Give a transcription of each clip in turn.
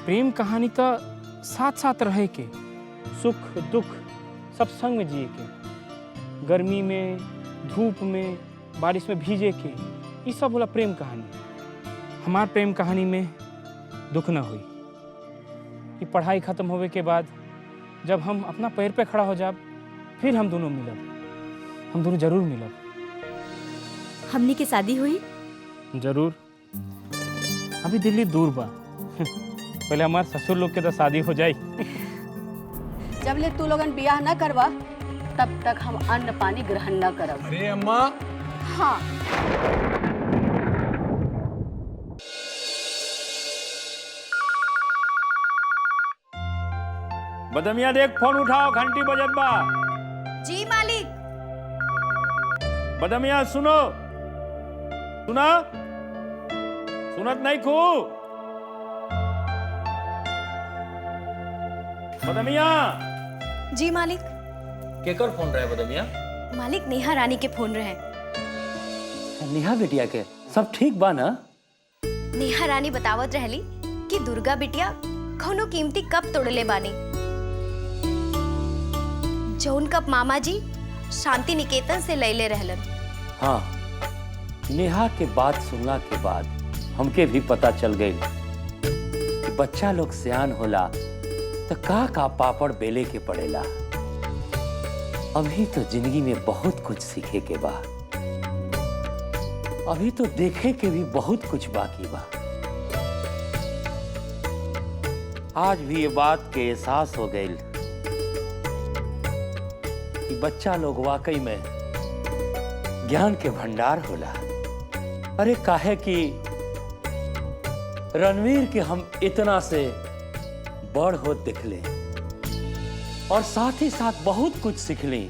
प्रेम कहानी तो साथ साथ रहे के, सुख दुख सब संग में जिए के, गर्मी में, धूप में, बारिश में भीजे के, ये सब होला प्रेम कहानी। हमार प्रेम कहानी में दुख न हुई कि पढ़ाई खत्म होवे के बाद जब हम अपना पैर पे खड़ा हो जाब, फिर हम दोनों मिलब, हम दोनों जरूर मिलब। हमनी की शादी हुई? जरूर। अभी दिल्ली दूर बा पहले हमारे ससुर लोग के तो शादी हो जाए। जब ले तू लोगन बियाह न करवा तब तक हम अन्न पानी ग्रहण न करब। अरे अम्मा। हाँ। बदमिया देख, फोन उठाओ, घंटी बजत बा। जी मालिक। बदमिया सुनो, सुना सुनत नहीं खू? बदमिया। जी मालिक। केकर फोन रहे बदमिया? मालिक नेहा रानी के फोन रहे। नेहा बिटिया के सब ठीक बा ना? नेहा रानी बतावत रहली कि दुर्गा बिटिया कौनो कीमती कप तोड़ले बानी, जौन कप मामा जी शांति निकेतन से लैले रहलन। हाँ, नेहा के बात सुनला के बाद हमके भी पता चल गई कि बच्चा लोग सियान होला तो का पापड़ बेले के पड़ेला। अभी तो जिंदगी में बहुत कुछ सीखे के बा, अभी तो देखे के भी बहुत कुछ बाकी बा। आज भी ये बात के एहसास हो गई कि बच्चा लोग वाकई में ज्ञान के भंडार होला। अरे काहे कि रणवीर के हम इतना से बड़ हो दिखले और साथ ही साथ बहुत कुछ सीखली।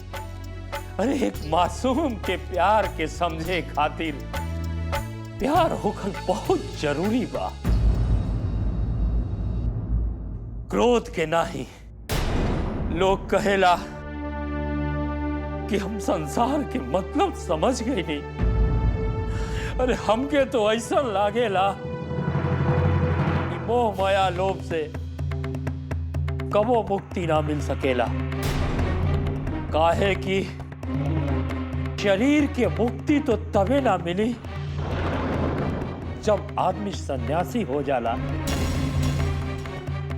अरे एक मासूम के प्यार के समझे खातिर प्यार होकर बहुत जरूरी बा, क्रोध के नाही। लोग कहेला कि हम संसार के मतलब समझ गए नहीं। अरे हमके तो ऐसा लागेला कि मोह माया लोभ से कबो मुक्ति ना मिल सकेला। काहे कि शरीर के मुक्ति तो तबे ना मिली जब आदमी सन्यासी हो जाला।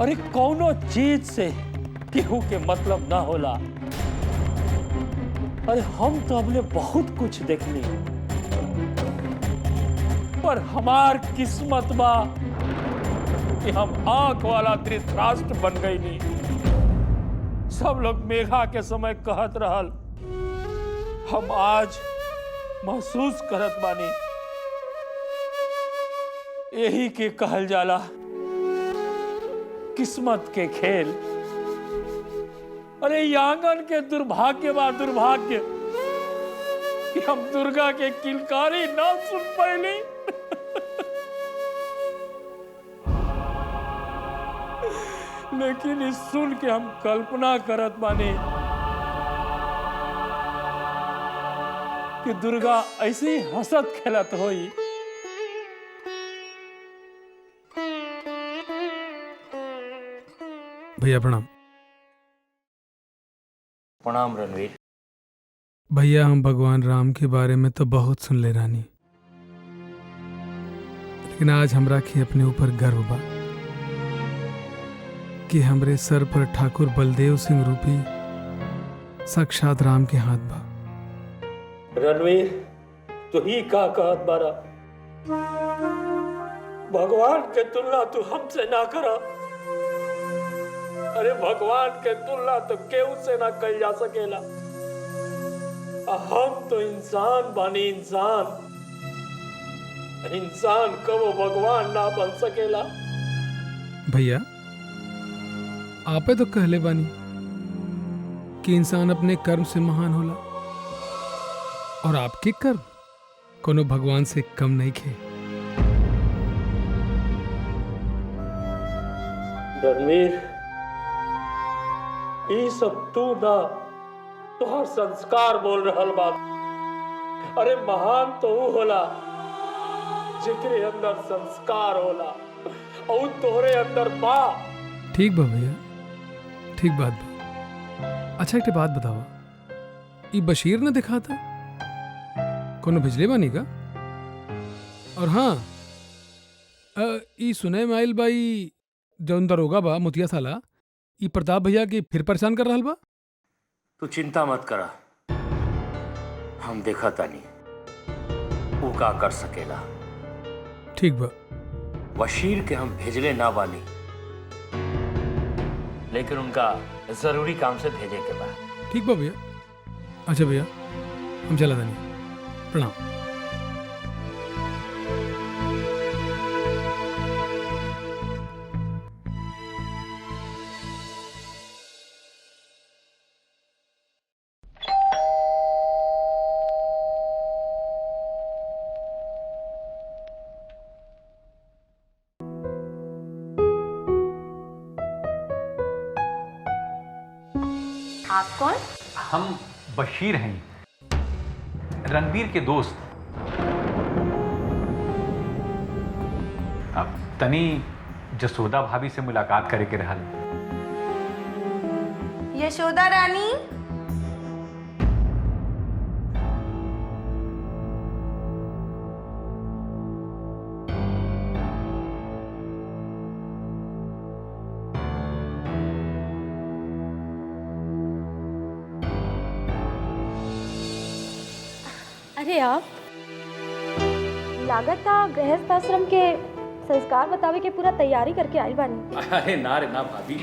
अरे कौनो चीज से केहू के मतलब ना होला। अरे हम तो हमने बहुत कुछ देखली, पर हमार किस्मत बा कि हम आंख वाला धृतराष्ट्र बन गई नहीं। सब लोग मेघा के समय कहत रहल, हम आज महसूस करत बानी। यही के कहल जाला किस्मत के खेल। अरे आंगन के दुर्भाग्य बा, दुर्भाग्य कि हम दुर्गा के किलकारी ना सुन पाइली। लेकिन इस सुन के हम कल्पना करत बानी कि दुर्गा ऐसी हंसत खेलत होई। भैया प्रणाम। प्रणाम रणवीर। भैया हम भगवान राम के बारे में तो बहुत सुन ले रानी, लेकिन आज हमरा के अपने ऊपर गर्व बा कि हमरे सर पर ठाकुर बलदेव सिंह रूपी साक्षात राम के हाथ बा। रणवीर, तू ही का कहत बारा? भगवान के तुलना तू हमसे ना करा। अरे भगवान के तुलना तो केहू से ना कही जा सकेला। हम तो इंसान बानी, इंसान। इंसान कबो भगवान ना बन सकेला। भैया आपे तो कहले बानी कि इंसान अपने कर्म से महान होला, और आपके कर्म कोनो भगवान से कम नहीं खे। रणवीर, ये सब तू ना, तुहार संस्कार बोल रहल बात। अरे महान तो वो होला जेकरे अंदर संस्कार होला, और तोहरे अंदर बा। ठीक बा भैया, ठीक बात बा। अच्छा एक बात बतावा, ई बशीर ने दिखा था कोनो भिजले बानी का? और हाँ, ई सुने में आइल बाई जौन दरोगा बा मुतिया साला, ई प्रताप भैया की फिर परेशान कर रहल बा। तू चिंता मत करा, हम देखा तानी वो का कर सकेला। ठीक बा। बशीर के हम भेजले ना बानी, लेकिन उनका जरूरी काम से भेजे के बाद। ठीक बा भैया। अच्छा भैया, हम चला दानी, प्रणाम। आप कौन? हम बशीर हैं, रणबीर के दोस्त। अब तनी जसोदा भाभी से मुलाकात करे के रहल। यशोदा रानी। अरे आप लागत था गृहस्थ आश्रम के संस्कार बतावे के पूरा तैयारी करके आइल बानी। अरे ना रे ना भाभी,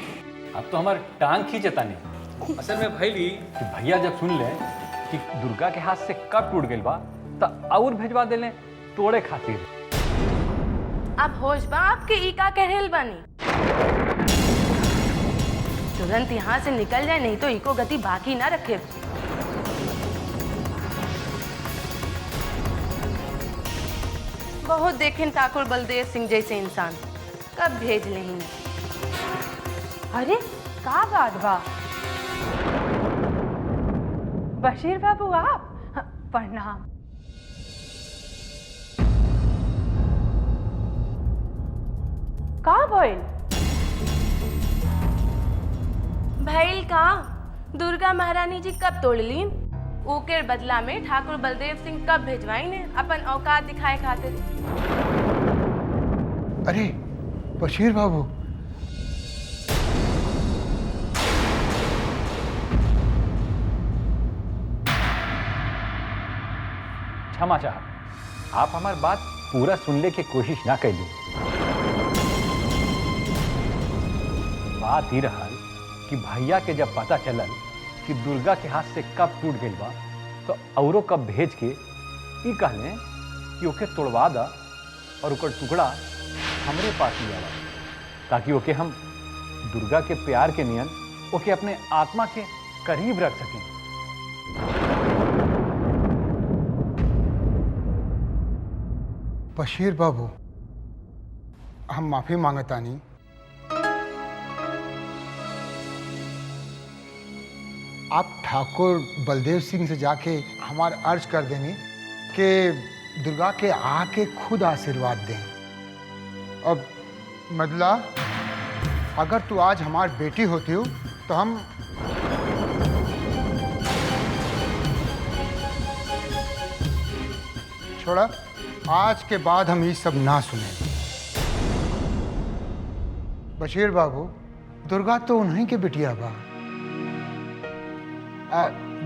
अब तो हमार टांग खींचता नहीं। असल में भैली कि भैया जब सुन ले कि दुर्गा के हाथ से कब टूट गइल बा त और भेजवा देले तोड़े खातिर। अब होश बा आपके ई का कहल बानी? तुरंत यहाँ से निकल जाए, नहीं तो इको गति बाकी ना रखे। बहुत देखें ठाकुर बलदेव सिंह जैसे इंसान, कब भेज नहीं। अरे का बात बा? बशीर बाबू आप, प्रणाम। का भइल? भइल का? दुर्गा महारानी जी कब तोड़ ली? ओके बदला में ठाकुर बलदेव सिंह कब भेजवाई ने अपन औकात दिखाए खातिर। अरे बशीर बाबू, क्षमा चाह, आप हमारी बात पूरा सुनने की कोशिश ना कैली। बात ही रहा कि भैया के जब पता चलल कि दुर्गा के हाथ से कब टूट गई बा, तो औरों कब भेज के ई कहले कि ओके तोड़वा दा और ओकर टुकड़ा हमरे पास ही आवा, ताकि ओके हम दुर्गा के प्यार के नियन ओके अपने आत्मा के करीब रख सकें। बशीर बाबू, हम माफी मांगतानी। आप ठाकुर बलदेव सिंह से जाके हमारा अर्ज कर देनी कि दुर्गा के आके खुद आशीर्वाद दें। अब मदला, अगर तू आज हमारी बेटी होती हो तो हम छोड़ा, आज के बाद हम ये सब ना सुने। बशीर बाबू, दुर्गा तो उन्हीं के बिटिया बा।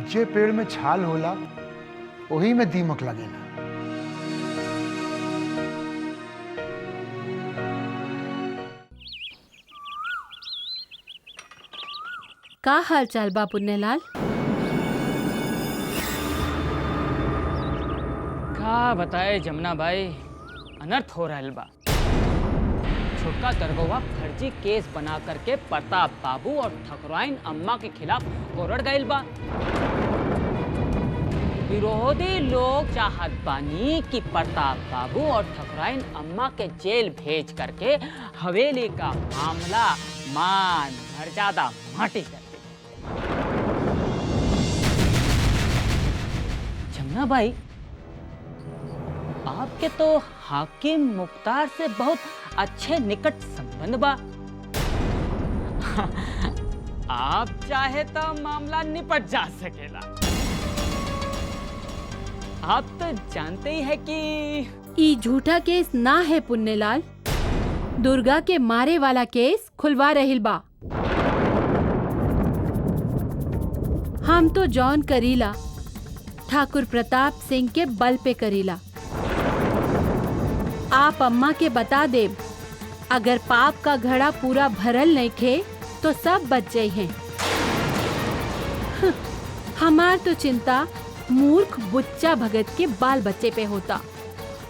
जे पेड़ में छाल होला वही में दीमक लगेला। का हाल चाल बा पुण्यलाल? का बताए जमुना बाई, अनर्थ हो रहल बा। छोटका दरोगा फर्जी केस बना करके प्रताप बाबू और ठकुराइन अम्मा के खिलाफ कोरड़ गइल बा। विरोधी लोग चाहत बानी कि प्रताप बाबू और ठकुराइन अम्मा के जेल भेज करके हवेली का मामला मान मर्यादा माटी कर दे। जमुना बाई, आपके तो हाकिम मुख्तार से बहुत अच्छे निकट संबंध बा। आप चाहे तो मामला निपट जा सकेला। आप तो जानते ही है कि ई झूठा केस ना है पुन्नेलाल। दुर्गा के मारे वाला केस खुलवा रहिल बा। हम तो जॉन करीला ठाकुर प्रताप सिंह के बल पे करीला। आप अम्मा के बता देब, अगर पाप का घड़ा पूरा भरल नहीं खे तो सब बच जाये हैं। हमार तो चिंता मूर्ख बुच्चा भगत के बाल बच्चे पे होता।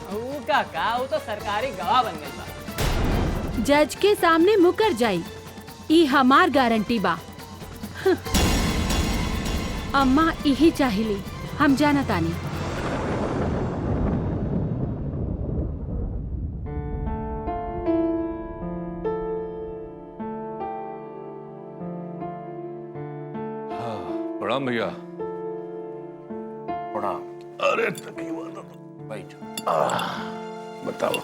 वो तो सरकारी गवाह बन गई बा। जज के सामने मुकर जाई, ई हमार गारंटी बा। अम्मा यही चाहिली, हम जाना तानी। प्रणाम भैया। प्रणाम। अरे बैठ। बताओ।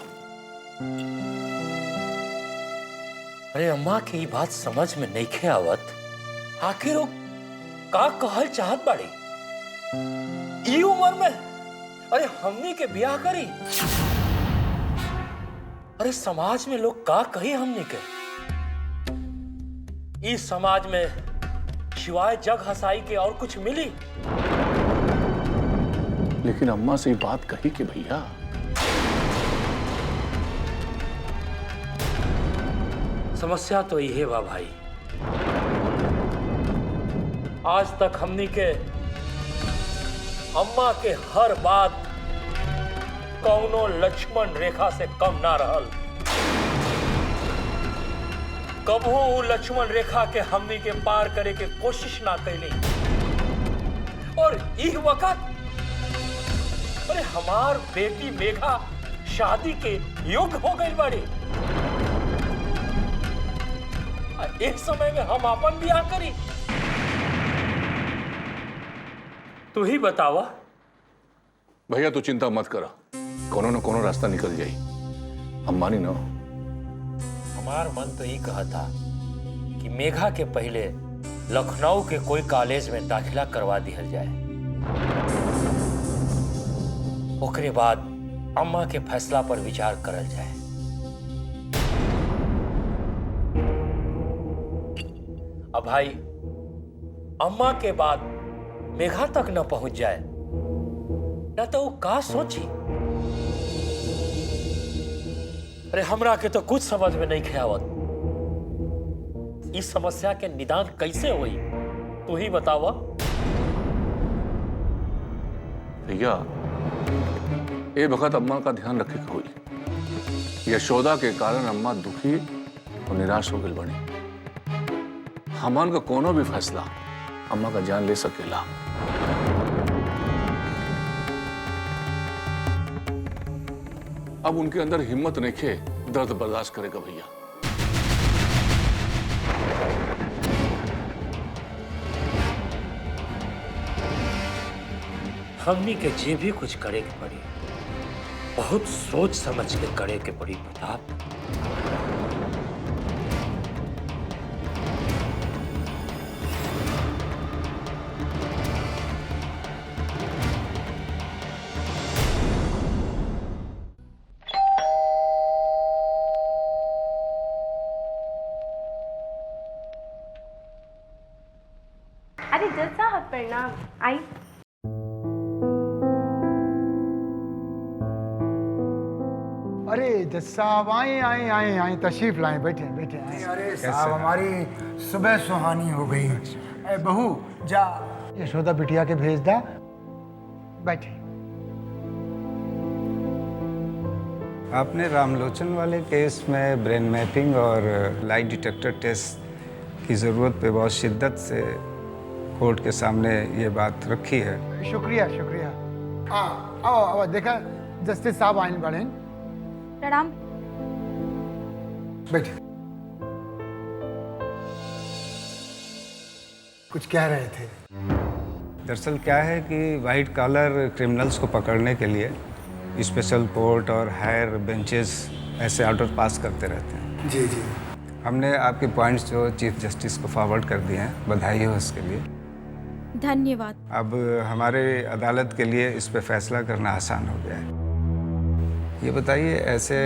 अरे अम्मा की ये बात समझ में नहीं खे आवत। आखिर वो का कहल चाहत बाड़ी ई उम्र में? अरे हमनी के ब्याह करी। अरे समाज में लोग का कही हमनी के? इस समाज में सिवाय जग हंसाई के और कुछ मिली? लेकिन अम्मा से ये बात कही कि भैया समस्या तो यही बा भाई। आज तक हमनी के अम्मा के हर बात कौनो लक्ष्मण रेखा से कम ना रहल। कबू वो लक्ष्मण रेखा के हमनी के पार करे के कोशिश ना कैली। और इस वक्त अरे हमार बेटी मेघा शादी के योग्य हो गई बड़ी। एक समय में हम अपन ब्याह करी। तू ही बतावा। भैया तू चिंता मत करा, कोनो न कोनो रास्ता निकल जाई। हम मानी ना। हमार मन तो ये कहा था कि मेघा के पहले लखनऊ के कोई कॉलेज में दाखिला करवा दिया जाए, ओकरे बाद अम्मा के फैसला पर विचार करल जाए। अब भाई अम्मा के बाद मेघा तक न पहुंच जाए न तो वो का सोची। अरे हमरा के तो कुछ समझ में नहीं ख्यावत। इस समस्या के निदान कैसे हुई तू ही बतावा। भैया ये वक्त अम्मा का ध्यान रखे के हुई। यशोदा के कारण अम्मा दुखी और निराश हो गई बनी। हमान का कोनो भी फैसला अम्मा का जान ले सकेला। अब उनके अंदर हिम्मत नहीं खे दर्द बर्दाश्त करेगा भैया। हमनी के जे भी कुछ करे के पड़ी बहुत सोच समझ के करे के पड़ी प्रताप। अरे जज साहब प्रणाम। आई। अरे जज साहब आए आए आए आए, तशरीफ लाए, बैठे बैठे आए। अरे साहब हमारी सुबह सुहानी हो गई। ए बहू जा यशोदा बिटिया के भेज दा। बैठे। आपने रामलोचन वाले केस में ब्रेन मैपिंग और लाइट डिटेक्टर टेस्ट की ज़रूरत पे बहुत शिद्दत से कोर्ट के सामने ये बात रखी है। शुक्रिया शुक्रिया। हाँ आओ आओ, देखा जस्टिस साहब आइन बढ़े। प्रणाम। बैठे। कुछ कह रहे थे। दरअसल क्या है कि वाइट कॉलर क्रिमिनल्स को पकड़ने के लिए स्पेशल कोर्ट और हायर बेंचेस ऐसे ऑर्डर पास करते रहते हैं। जी जी। हमने आपके पॉइंट्स जो चीफ जस्टिस को फॉरवर्ड कर दिए हैं, बधाई हो उसके लिए। धन्यवाद। अब हमारे अदालत के लिए इस पे फैसला करना आसान हो गया है। ये बताइए, ऐसे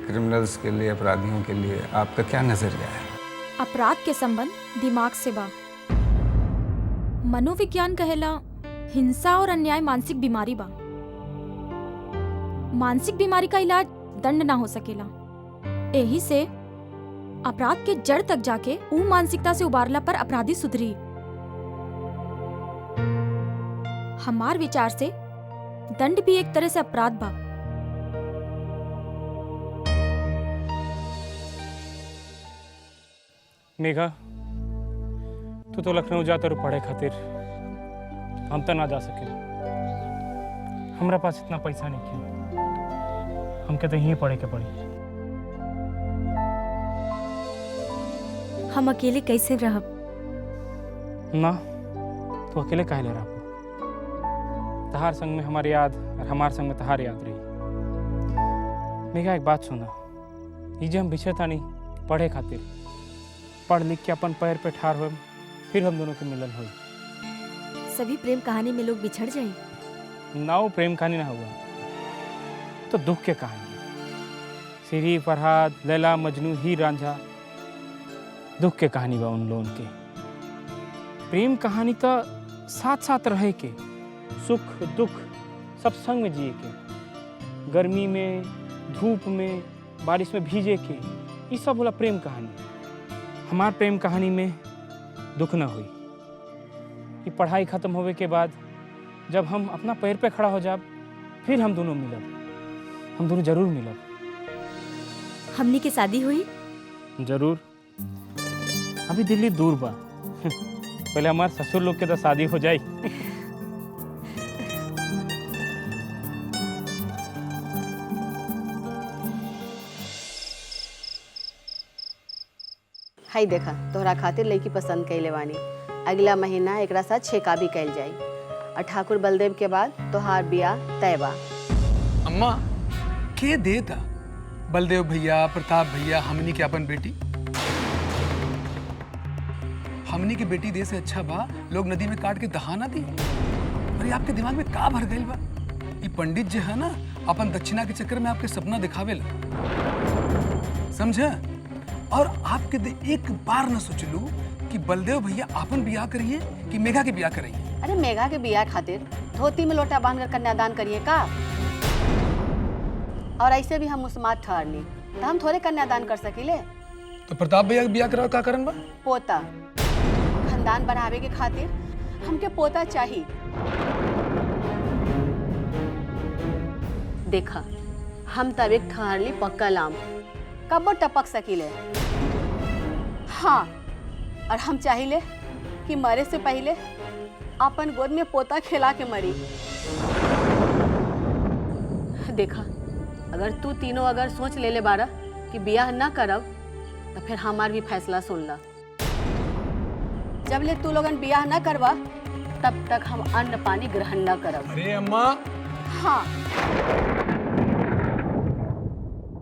क्रिमिनल्स के लिए, अपराधियों के लिए आपका क्या नज़रिया है? अपराध के संबंध दिमाग से बा। मनोविज्ञान कहेला हिंसा और अन्याय मानसिक बीमारी बा। मानसिक बीमारी का इलाज दंड ना हो सकेला। यही से अपराध के जड़ तक जाके ऊ मानसिकता से उबारला पर अपराधी सुधरी। हमार विचार से दंड भी एक तरह से अपराध बा। मेघा, तू तो लखनऊ जाता रू पढ़े खातिर, हम तो ना जा सके। हमरा पास इतना पैसा नहीं है, हमके तो यहीं पढ़े के पड़ी। हम अकेले कैसे रहब? ना, तो अकेले काहे ले रहा? तहार संग में हमारी याद और हमार संग में तहार याद रही। मेघा, एक बात सुना, ये जो हम बिछड़ता नहीं पढ़े खातिर, पढ़ लिख के अपन पैर पे ठार हो, फिर हम दोनों के मिलन हुई। सभी प्रेम कहानी में लोग बिछड़ जाए ना, वो प्रेम कहानी ना हुआ तो दुख के कहानी। सीरी, फरहाद, लैला, मजनू, हीर रांझा, दुख के कहानी बा उन लोगों के। प्रेम कहानी तो साथ साथ रहे के, सुख दुख सब संग में जिए के, गर्मी में, धूप में, बारिश में भीजे के, ये सब बोला प्रेम कहानी। हमार प्रेम कहानी में दुख ना हुई। ये पढ़ाई खत्म होवे के बाद जब हम अपना पैर पे खड़ा हो जाब, फिर हम दोनों मिलब। हम दोनों जरूर मिलब। हमनी की शादी हुई? जरूर। अभी दिल्ली दूर बा। पहले हमारे ससुर लोग के तो शादी हो जाए। हाई देखा, तोहरा खातिर लड़की पसंद कैले बानी। अगला महीना एकरा साथ छेका भी कैल जाई और ठाकुर बलदेव के बाद तोहार बियाह तय बा। अम्मा, के देता? बलदेव भैया, प्रताप भैया, हमनी के अपन बेटी। हमनी की बेटी दे से अच्छा बा लोग नदी में काट के दहा ना दी। अरे आपके दिमाग में का भर गइल बा? ये पंडित जो है ना, अपन दक्षिणा के चक्कर में आपके सपना दिखावेला, समझा? और आपके एक बार न सोचलू कि बलदेव भैया अपन बियाह करिए कि मेघा के बियाह करिए। अरे मेघा के बियाह खातिर धोती में लोटा बांधकर कन्यादान करिए का? और ऐसे भी हम मुस्मात ठहरनी, तो हम थोड़े कन्यादान कर सकीले। तो प्रताप भैया के बियाह कराओ, का करन बा? पोता खानदान बढ़ावे के खातिर हमके पोता चाहिए। देखा, हम तब एक ठहरली पक्का लाम, कब टपक सकीले। हाँ, और हम चाहिए कि मरे से पहले अपन गोद में पोता खिला के मरी। देखा, अगर तू तीनों अगर सोच ले ले बारा कि बियाह ना करब, तो फिर हमार भी फैसला सुन ला। जब ले तू लोगन बियाह ना करवा, तब तक हम अन्न पानी ग्रहण ना करब। अरे अम्मा। हाँ।